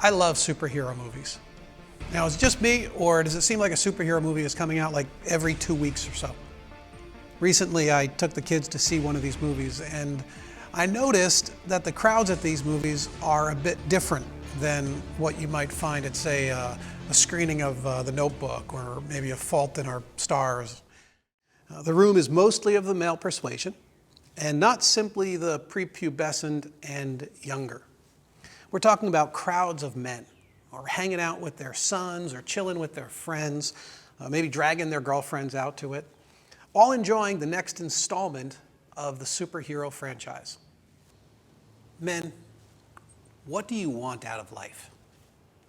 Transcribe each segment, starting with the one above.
I love superhero movies. Now, is it just me, or does it seem like a superhero movie is coming out like every 2 weeks or so? Recently, I took the kids to see one of these movies, and I noticed that the crowds at these movies are a bit different than what you might find at, say, a screening of The Notebook or maybe A Fault in Our Stars. The room is mostly of the male persuasion, and not simply the prepubescent and younger. We're talking about crowds of men, or hanging out with their sons, or chilling with their friends, maybe dragging their girlfriends out to it, all enjoying the next installment of the superhero franchise. Men, what do you want out of life?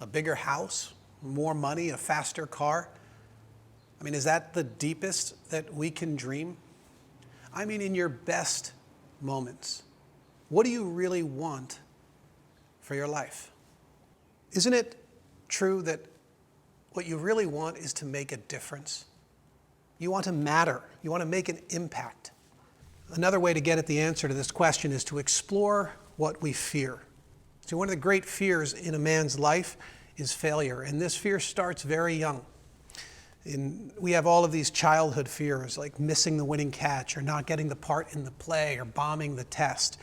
A bigger house, more money, a faster car? I mean, is that the deepest that we can dream? I mean, in your best moments, what do you really want for your life? Isn't it true that what you really want is to make a difference? You want to matter. You want to make an impact. Another way to get at the answer to this question is to explore what we fear. So one of the great fears in a man's life is failure, and this fear starts very young. We have all of these childhood fears, like missing the winning catch, or not getting the part in the play, or bombing the test.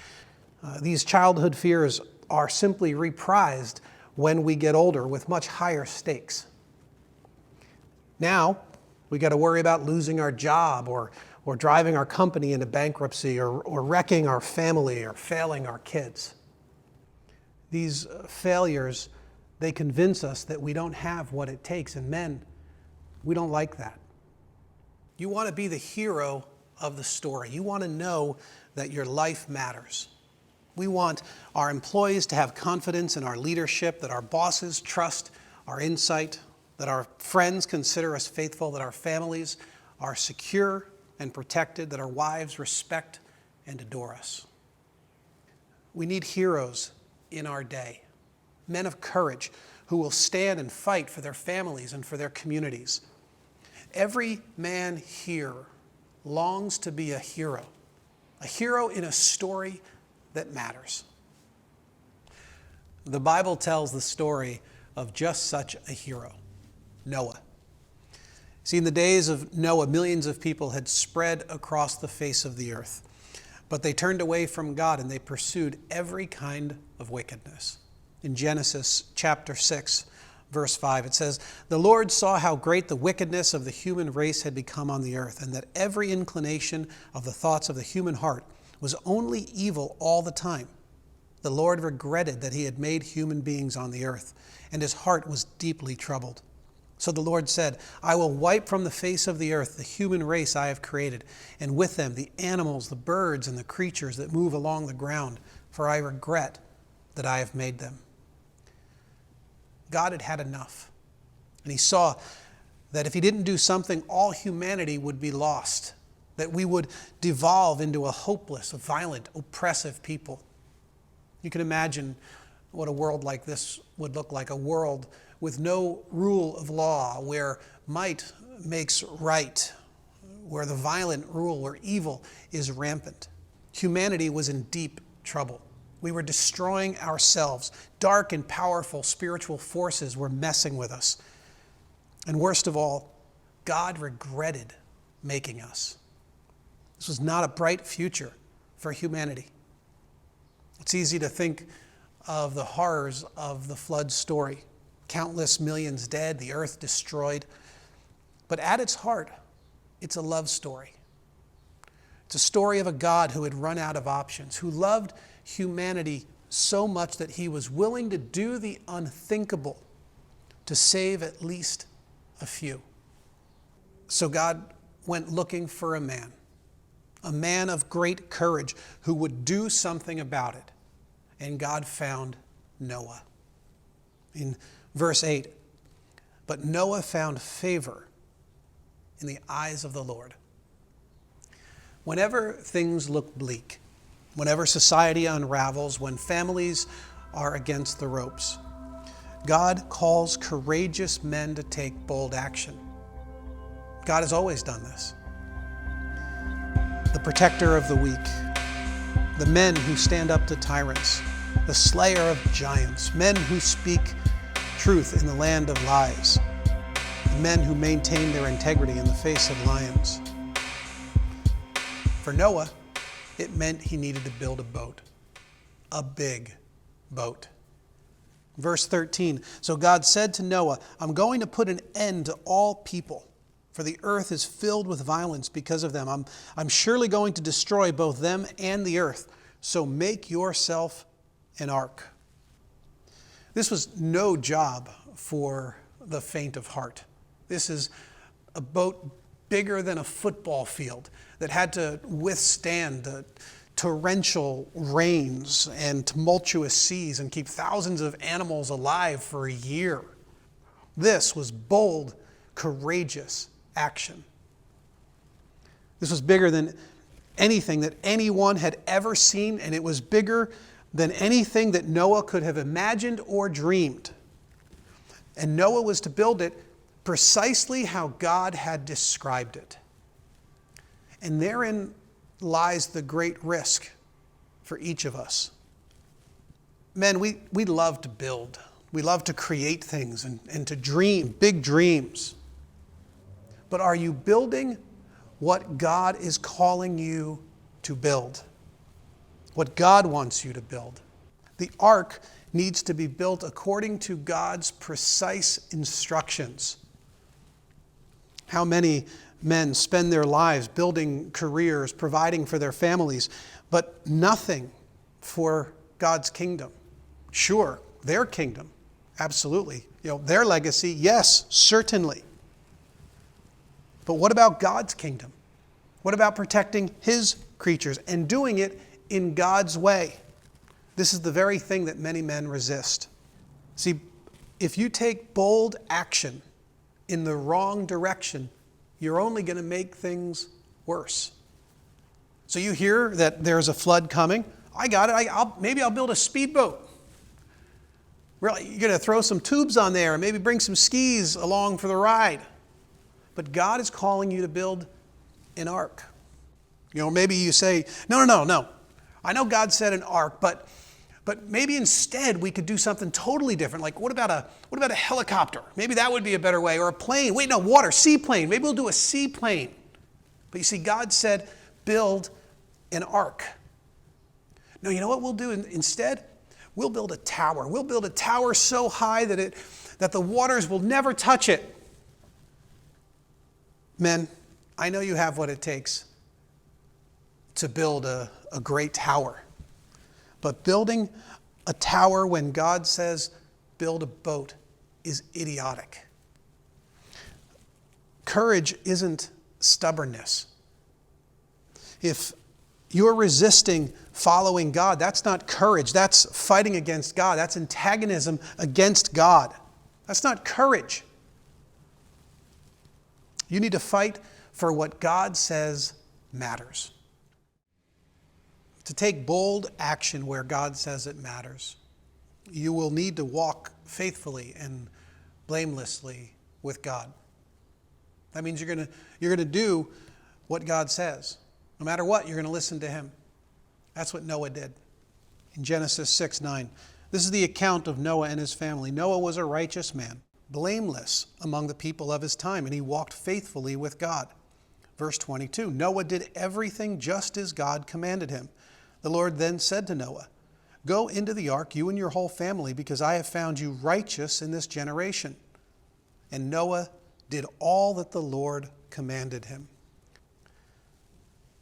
These childhood fears are simply reprised when we get older with much higher stakes. Now, we got to worry about losing our job, or driving our company into bankruptcy, or wrecking our family, or failing our kids. These failures, they convince us that we don't have what it takes, and men, we don't like that. You want to be the hero of the story. You want to know that your life matters. We want our employees to have confidence in our leadership, that our bosses trust our insight, that our friends consider us faithful, that our families are secure and protected, that our wives respect and adore us. We need heroes in our day, men of courage who will stand and fight for their families and for their communities. Every man here longs to be a hero in a story that matters. The Bible tells the story of just such a hero, Noah. See, in the days of Noah, millions of people had spread across the face of the earth, but they turned away from God and they pursued every kind of wickedness. In Genesis chapter 6, verse 5, it says, "The Lord saw how great the wickedness of the human race had become on the earth, and that every inclination of the thoughts of the human heart was only evil all the time. The Lord regretted that he had made human beings on the earth, and his heart was deeply troubled. So the Lord said, I will wipe from the face of the earth the human race I have created, and with them the animals, the birds, and the creatures that move along the ground, for I regret that I have made them." God had had enough, and he saw that if he didn't do something, all humanity would be lost, that we would devolve into a hopeless, violent, oppressive people. You can imagine what a world like this would look like, a world with no rule of law, where might makes right, where the violent rule, where evil is rampant. Humanity was in deep trouble. We were destroying ourselves. Dark and powerful spiritual forces were messing with us. And worst of all, God regretted making us. This was not a bright future for humanity. It's easy to think of the horrors of the flood story. Countless millions dead, the earth destroyed. But at its heart, it's a love story. It's a story of a God who had run out of options, who loved humanity so much that he was willing to do the unthinkable to save at least a few. So God went looking for a man of great courage who would do something about it. And God found Noah. In verse 8, "But Noah found favor in the eyes of the Lord." Whenever things look bleak, whenever society unravels, when families are against the ropes, God calls courageous men to take bold action. God has always done this. The protector of the weak, the men who stand up to tyrants, the slayer of giants, men who speak truth in the land of lies, men who maintain their integrity in the face of lions. For Noah, it meant he needed to build a boat, a big boat. Verse 13, so God said to Noah, I'm going to put an end to all people, for the earth is filled with violence because of them. I'm surely going to destroy both them and the earth, so make yourself an ark. This was no job for the faint of heart. This is a boat bigger than a football field that had to withstand the torrential rains and tumultuous seas and keep thousands of animals alive for a year. This was bold, courageous action. This was bigger than anything that anyone had ever seen, and it was bigger than anything that Noah could have imagined or dreamed. And Noah was to build it precisely how God had described it. And therein lies the great risk for each of us. Men, we love to build. We love to create things and to dream big dreams. But are you building what God is calling you to build? What God wants you to build? The ark needs to be built according to God's precise instructions. How many men spend their lives building careers, providing for their families, but nothing for God's kingdom? Sure, their kingdom, absolutely. Their legacy, yes, certainly. But what about God's kingdom? What about protecting His creatures and doing it in God's way? This is the very thing that many men resist. See, if you take bold action in the wrong direction, you're only going to make things worse. So you hear that there's a flood coming. I got it. Maybe I'll build a speedboat. Really, you're going to throw some tubes on there and maybe bring some skis along for the ride. But God is calling you to build an ark. Maybe you say, no. I know God said an ark, but maybe instead we could do something totally different. Like what about a helicopter? Maybe that would be a better way. Or a plane. Wait, no, water, seaplane. Maybe we'll do a seaplane. But you see, God said, build an ark. No, you know what we'll do instead? We'll build a tower. We'll build a tower so high that the waters will never touch it. Men, I know you have what it takes to build a great tower. But building a tower when God says build a boat is idiotic. Courage isn't stubbornness. If you're resisting following God, that's not courage. That's fighting against God. That's antagonism against God. That's not courage. You need to fight for what God says matters. To take bold action where God says it matters, you will need to walk faithfully and blamelessly with God. That means you're going to do what God says. No matter what, you're going to listen to Him. That's what Noah did. In Genesis 6:9, this is the account of Noah and his family. Noah was a righteous man, blameless among the people of his time, and he walked faithfully with God. Verse 22, Noah did everything just as God commanded him. The Lord then said to Noah, go into the ark, you and your whole family, because I have found you righteous in this generation. And Noah did all that the Lord commanded him.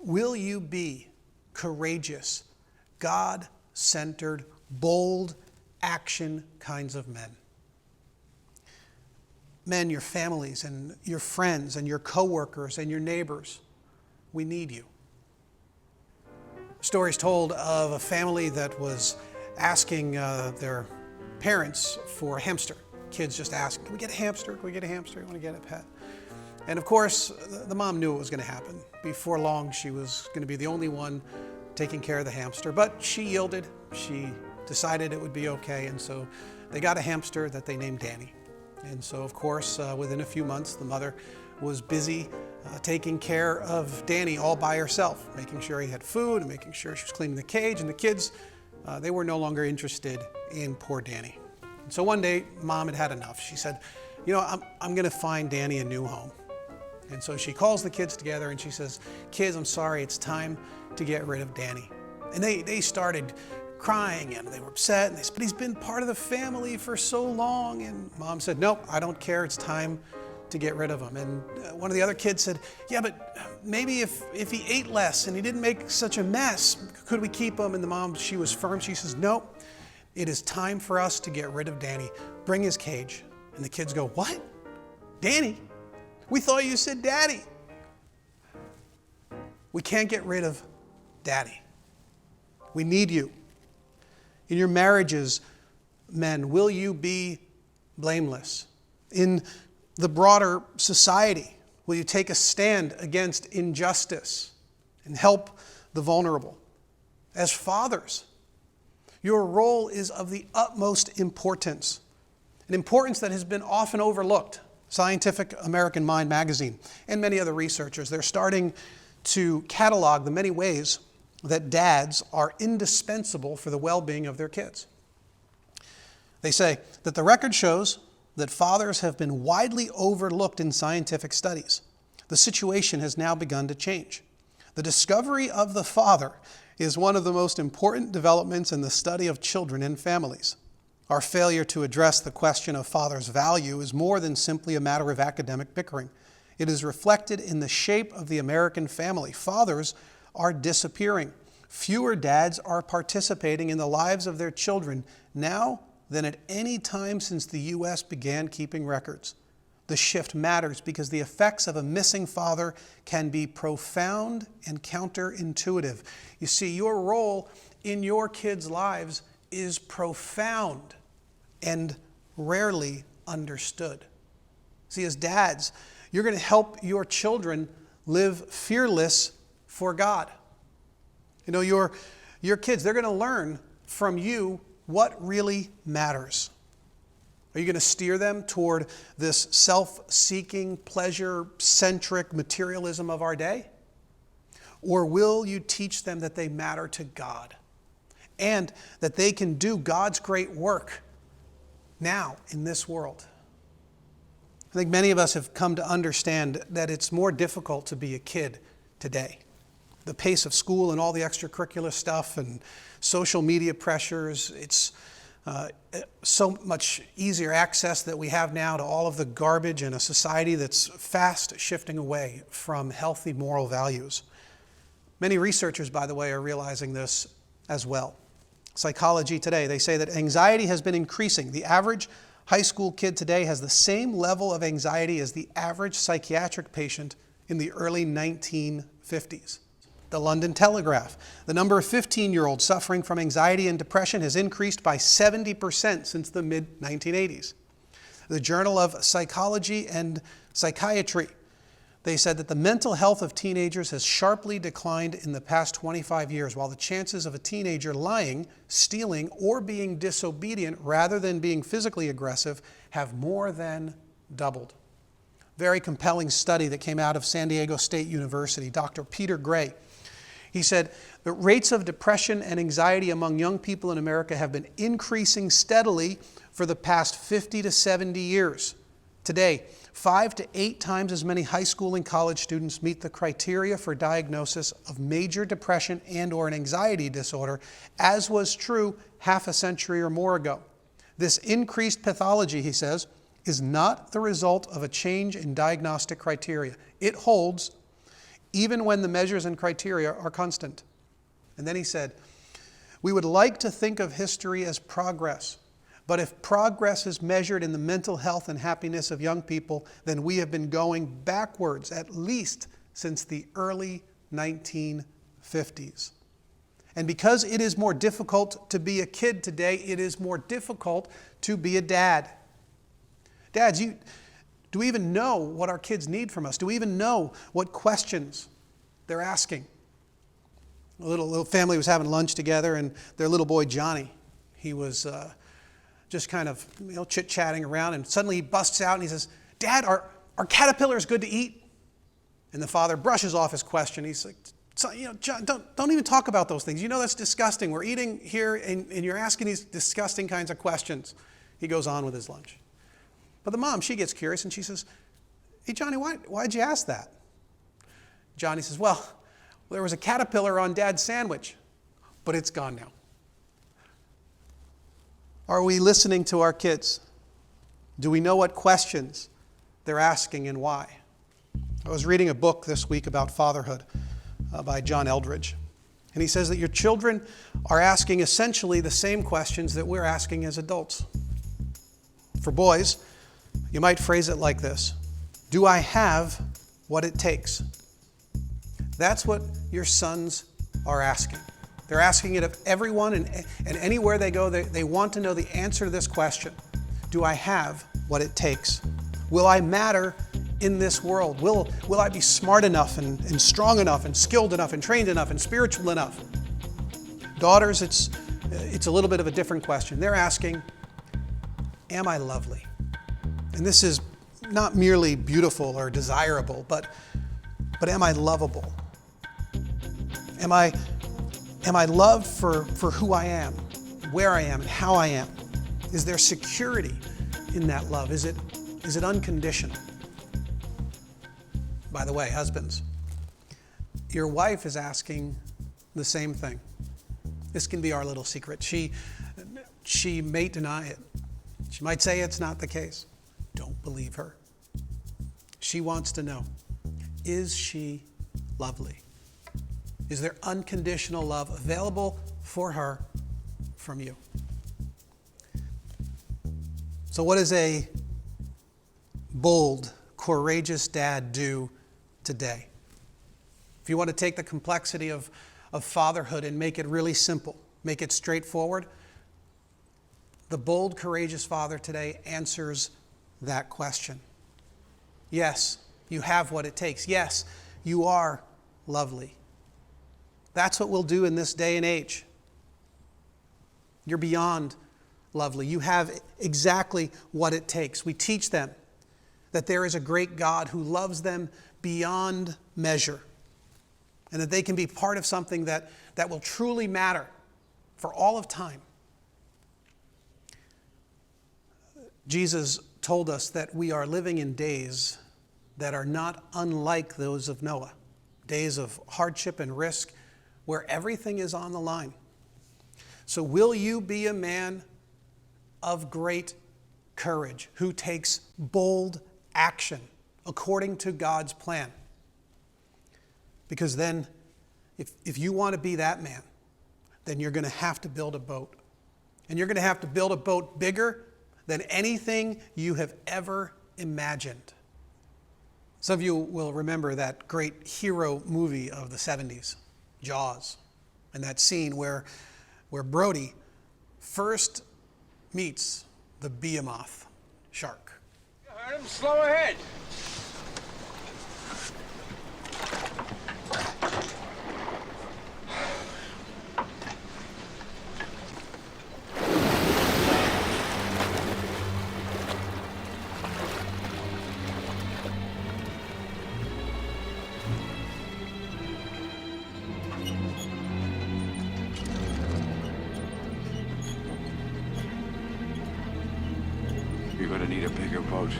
Will you be courageous, God-centered, bold, action kinds of men? Men, your families and your friends and your coworkers and your neighbors, we need you. Stories told of a family that was asking their parents for a hamster. Kids just asking, can we get a hamster? Can we get a hamster? I want to get a pet. And of course, the mom knew it was going to happen. Before long, she was going to be the only one taking care of the hamster. But she yielded. She decided it would be okay. And so they got a hamster that they named Danny. And so, of course, within a few months, the mother was busy taking care of Danny all by herself, making sure he had food and making sure she was cleaning the cage. And the kids, they were no longer interested in poor Danny. So one day, Mom had had enough. She said, you know, I'm going to find Danny a new home. And so she calls the kids together and she says, kids, I'm sorry, it's time to get rid of Danny. And they started crying and they were upset. And they said, but he's been part of the family for so long. And Mom said, nope, I don't care. It's time to get rid of him. And one of the other kids said, yeah, but maybe if he ate less and he didn't make such a mess, could we keep him? And the mom, she was firm. She says, nope, it is time for us to get rid of Danny. Bring his cage. And the kids go, what? Danny? We thought you said Daddy. We can't get rid of Daddy. We need you. In your marriages, men, will you be blameless? In the broader society, will you take a stand against injustice and help the vulnerable? As fathers, your role is of the utmost importance, an importance that has been often overlooked. Scientific American Mind magazine and many other researchers, they're starting to catalog the many ways that dads are indispensable for the well-being of their kids. They say that the record shows that fathers have been widely overlooked in scientific studies. The situation has now begun to change. The discovery of the father is one of the most important developments in the study of children and families. Our failure to address the question of father's value is more than simply a matter of academic bickering. It is reflected in the shape of the American family. Fathers are disappearing. Fewer dads are participating in the lives of their children now than at any time since the U.S. began keeping records. The shift matters because the effects of a missing father can be profound and counterintuitive. You see, your role in your kids' lives is profound and rarely understood. See, as dads, you're going to help your children live fearless for God. You know, your kids, they're going to learn from you what really matters. Are you going to steer them toward this self-seeking, pleasure-centric materialism of our day? Or will you teach them that they matter to God and that they can do God's great work now in this world? I think many of us have come to understand that it's more difficult to be a kid today. The pace of school and all the extracurricular stuff and social media pressures, it's so much easier access that we have now to all of the garbage in a society that's fast shifting away from healthy moral values. Many researchers, by the way, are realizing this as well. Psychology Today, they say that anxiety has been increasing. The average high school kid today has the same level of anxiety as the average psychiatric patient in the early 1950s. The London Telegraph, the number of 15-year-olds suffering from anxiety and depression has increased by 70% since the mid-1980s. The Journal of Psychology and Psychiatry, they said that the mental health of teenagers has sharply declined in the past 25 years, while the chances of a teenager lying, stealing, or being disobedient rather than being physically aggressive have more than doubled. Very compelling study that came out of San Diego State University. Dr. Peter Gray, he said, the rates of depression and anxiety among young people in America have been increasing steadily for the past 50 to 70 years. Today, 5 to 8 times as many high school and college students meet the criteria for diagnosis of major depression and/or an anxiety disorder, as was true half a century or more ago. This increased pathology, he says, is not the result of a change in diagnostic criteria. It holds even when the measures and criteria are constant. And then he said, we would like to think of history as progress, but if progress is measured in the mental health and happiness of young people, then we have been going backwards at least since the early 1950s. And because it is more difficult to be a kid today, it is more difficult to be a dad. Dads, do we even know what our kids need from us? Do we even know what questions they're asking? A little family was having lunch together, and their little boy, Johnny, he was just kind of chit-chatting around, and suddenly he busts out and he says, Dad, are caterpillars good to eat? And the father brushes off his question. He's like, John, don't even talk about those things. You know that's disgusting. We're eating here, and you're asking these disgusting kinds of questions. He goes on with his lunch. But the mom, she gets curious and she says, "Hey, Johnny, why'd you ask that?" Johnny says, "Well, there was a caterpillar on Dad's sandwich, but it's gone now." Are we listening to our kids? Do we know what questions they're asking and why? I was reading a book this week about fatherhood by John Eldredge. And he says that your children are asking essentially the same questions that we're asking as adults. For boys, you might phrase it like this: do I have what it takes? That's what your sons are asking. They're asking it of everyone, and anywhere they go, they want to know the answer to this question. Do I have what it takes? Will I matter in this world? Will I be smart enough and strong enough and skilled enough and trained enough and spiritual enough? Daughters, it's a little bit of a different question. They're asking, am I lovely? And this is not merely beautiful or desirable, but am I lovable? Am I loved for who I am, where I am, and how I am? Is there security in that love? Is it unconditional? By the way, husbands, your wife is asking the same thing. This can be our little secret. She may deny it. She might say it's not the case. Don't believe her. She wants to know, is she lovely? Is there unconditional love available for her from you? So what does a bold, courageous dad do today? If you want to take the complexity of fatherhood and make it really simple, make it straightforward, the bold, courageous father today answers that question. Yes, you have what it takes. Yes, you are lovely. That's what we'll do in this day and age. You're beyond lovely. You have exactly what it takes. We teach them that there is a great God who loves them beyond measure, and that they can be part of something that will truly matter for all of time. Jesus told us that we are living in days that are not unlike those of Noah, days of hardship and risk where everything is on the line. So will you be a man of great courage who takes bold action according to God's plan? Because then, if you want to be that man, then you're going to have to build a boat. And you're going to have to build a boat bigger than anything you have ever imagined. Some of you will remember that great hero movie of the 70s, Jaws, and that scene where Brody first meets the behemoth shark. You heard him. Slow ahead. You're gonna need a bigger boat.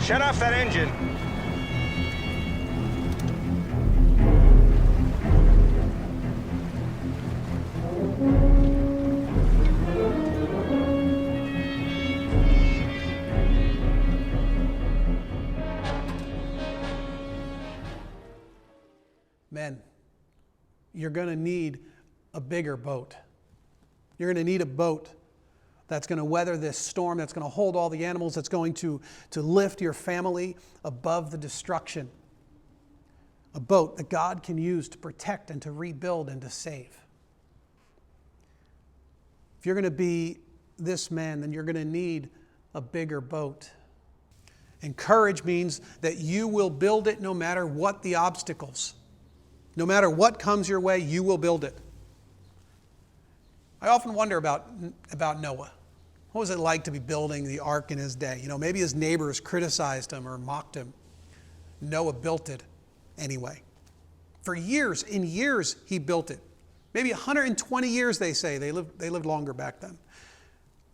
Shut off that engine. Men, you're going to need a bigger boat. You're going to need a boat that's going to weather this storm, that's going to hold all the animals, that's going to lift your family above the destruction. A boat that God can use to protect and to rebuild and to save. If you're going to be this man, then you're going to need a bigger boat. And courage means that you will build it no matter what the obstacles. No matter what comes your way, you will build it. I often wonder about Noah. What was it like to be building the ark in his day? Maybe his neighbors criticized him or mocked him. Noah built it anyway. For years and years he built it. Maybe 120 years, they say. They lived longer back then.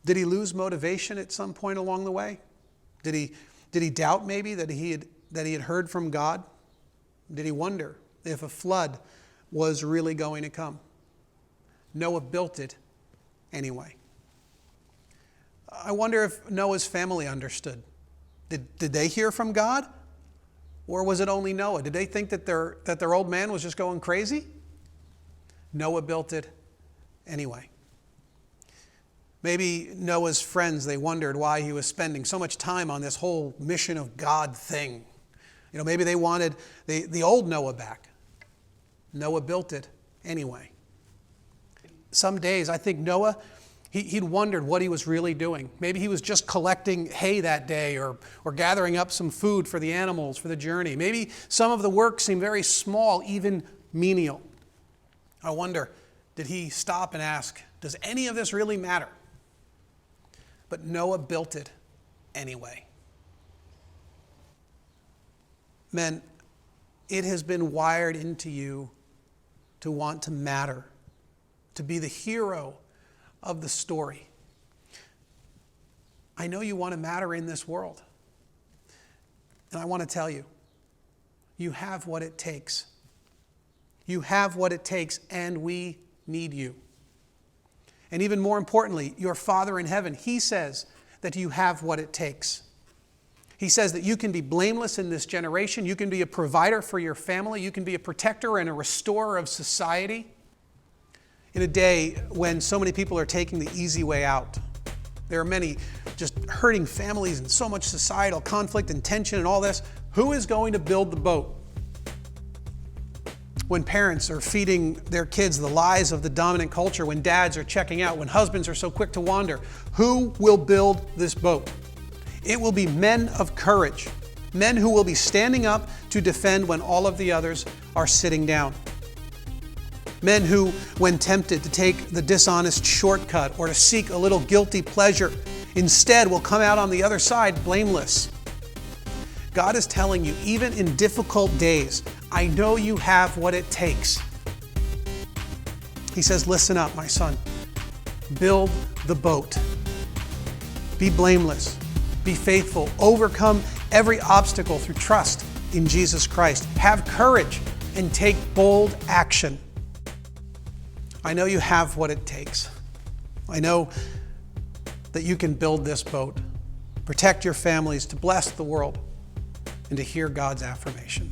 Did he lose motivation at some point along the way? Did he doubt maybe that he had heard from God? Did he wonder if a flood was really going to come? Noah built it anyway. I wonder if Noah's family understood. Did they hear from God? Or was it only Noah? Did they think that their old man was just going crazy? Noah built it anyway. Maybe Noah's friends, they wondered why he was spending so much time on this whole mission of God thing. Maybe they wanted the old Noah back. Noah built it anyway. Some days, I think Noah, he'd wondered what he was really doing. Maybe he was just collecting hay that day or gathering up some food for the animals for the journey. Maybe some of the work seemed very small, even menial. I wonder, did he stop and ask, does any of this really matter? But Noah built it anyway. Men, it has been wired into you to want to matter, to be the hero of the story. I know you want to matter in this world. And I want to tell you, you have what it takes. You have what it takes, and we need you. And even more importantly, your Father in heaven, He says that you have what it takes. He says that you can be blameless in this generation. You can be a provider for your family. You can be a protector and a restorer of society. In a day when so many people are taking the easy way out, there are many just hurting families and so much societal conflict and tension and all this. Who is going to build the boat? When parents are feeding their kids the lies of the dominant culture, when dads are checking out, when husbands are so quick to wander, who will build this boat? It will be men of courage, men who will be standing up to defend when all of the others are sitting down. Men who, when tempted to take the dishonest shortcut or to seek a little guilty pleasure, instead will come out on the other side blameless. God is telling you, even in difficult days, I know you have what it takes. He says, listen up, my son. Build the boat. Be blameless. Be faithful. Overcome every obstacle through trust in Jesus Christ. Have courage and take bold action. I know you have what it takes. I know that you can build this boat, protect your families, to bless the world, and to hear God's affirmation.